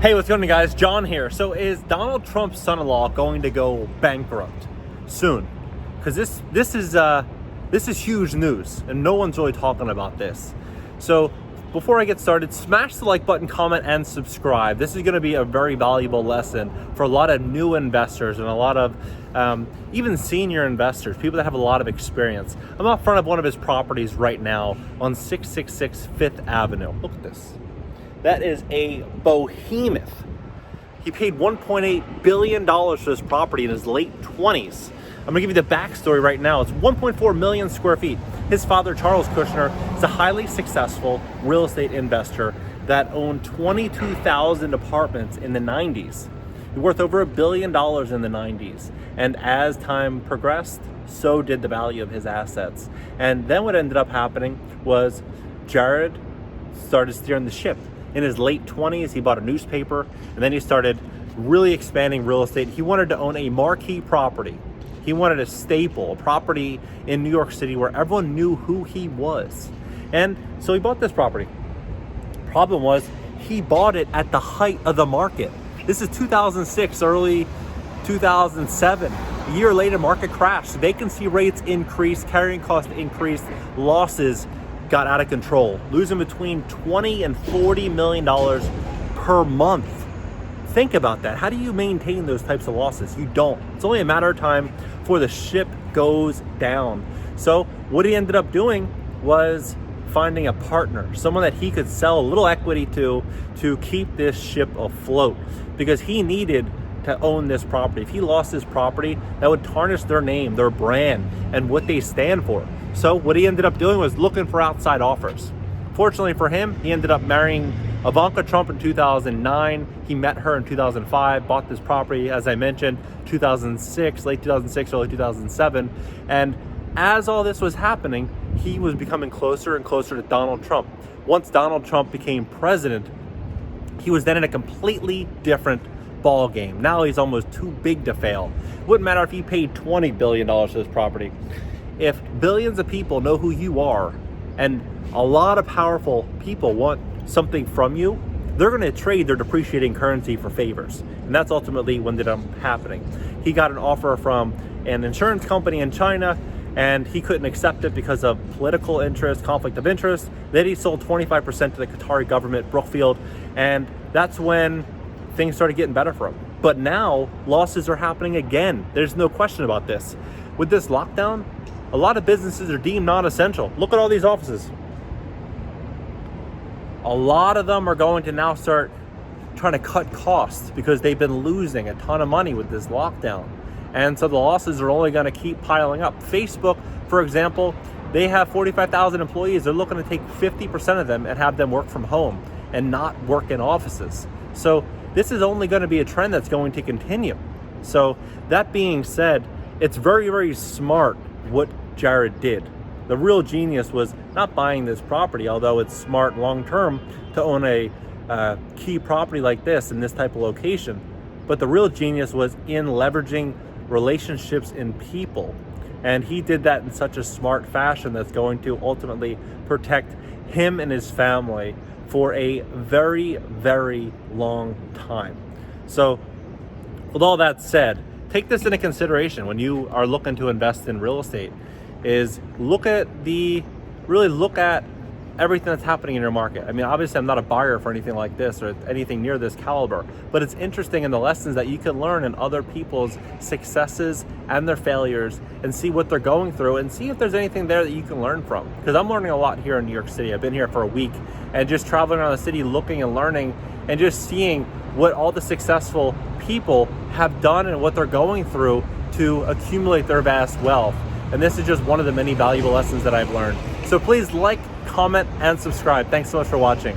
Hey, what's going on, guys? John here. So is Donald Trump's son-in-law going to go bankrupt soon? Because this is huge news and no one's really talking about this. So before I get started, smash the like button, comment, and subscribe. This is going to be a very valuable lesson for a lot of new investors and a lot of even senior investors, people that have a lot of experience. I'm out front of one of his properties right now on 666 Fifth Avenue. Look at this. That is a behemoth. He paid $1.8 billion for this property in his late 20s. I'm gonna give you the backstory right now. It's 1.4 million square feet. His father, Charles Kushner, is a highly successful real estate investor that owned 22,000 apartments in the 90s. He worth over $1 billion in the 90s. And as time progressed, so did the value of his assets. And then what ended up happening was Jared started steering the ship. In his late 20s, he bought a newspaper, and then he started really expanding real estate. He wanted to own a marquee property. He wanted a staple, a property in New York City where everyone knew who he was. And so he bought this property. Problem was, he bought it at the height of the market. This is 2006, early 2007. A year later, market crashed. Vacancy rates increased, carrying costs increased, losses got out of control, losing between $20 and $40 million per month. Think about that. How do you maintain those types of losses? You don't. It's only a matter of time before the ship goes down. So what he ended up doing was finding a partner, someone that he could sell a little equity to keep this ship afloat, because he needed to own this property. If he lost his property, that would tarnish their name, their brand, and what they stand for. So what he ended up doing was looking for outside offers. Fortunately for him, he ended up marrying Ivanka Trump in 2009. He met her in 2005, bought this property, as I mentioned, 2006, late 2006, early 2007. And as all this was happening, he was becoming closer and closer to Donald Trump. Once Donald Trump became president, he was then in a completely different ball game. Now he's almost too big to fail. Wouldn't matter if he paid $20 billion for this property. If billions of people know who you are and a lot of powerful people want something from you, they're going to trade their depreciating currency for favors. And that's ultimately what ended up happening. He got an offer from an insurance company in China, and he couldn't accept it because of political interest, conflict of interest. Then he sold 25% to the Qatari government, Brookfield, and that's when things started getting better for him. But now losses are happening again. There's no question about this. With this lockdown, a lot of businesses are deemed non-essential. Look at all these offices. A lot of them are going to now start trying to cut costs because they've been losing a ton of money with this lockdown. And so the losses are only going to keep piling up. Facebook, for example, they have 45,000 employees. They're looking to take 50% of them and have them work from home and not work in offices. So this is only going to be a trend that's going to continue. So that being said, it's very, very smart what Jared did. The real genius was not buying this property, although it's smart long-term to own a key property like this in this type of location. But the real genius was in leveraging relationships in people. And he did that in such a smart fashion that's going to ultimately protect him and his family for a very, very long time. So with all that said, take this into consideration when you are looking to invest in real estate. Is look at everything that's happening in your market. I mean, obviously I'm not a buyer for anything like this or anything near this caliber, but it's interesting in the lessons that you can learn in other people's successes and their failures, and see what they're going through and see if there's anything there that you can learn from. Because I'm learning a lot here in New York City. I've been here for a week and just traveling around the city, looking and learning and just seeing what all the successful people have done and what they're going through to accumulate their vast wealth. And this is just one of the many valuable lessons that I've learned. So please like, comment, and subscribe. Thanks so much for watching.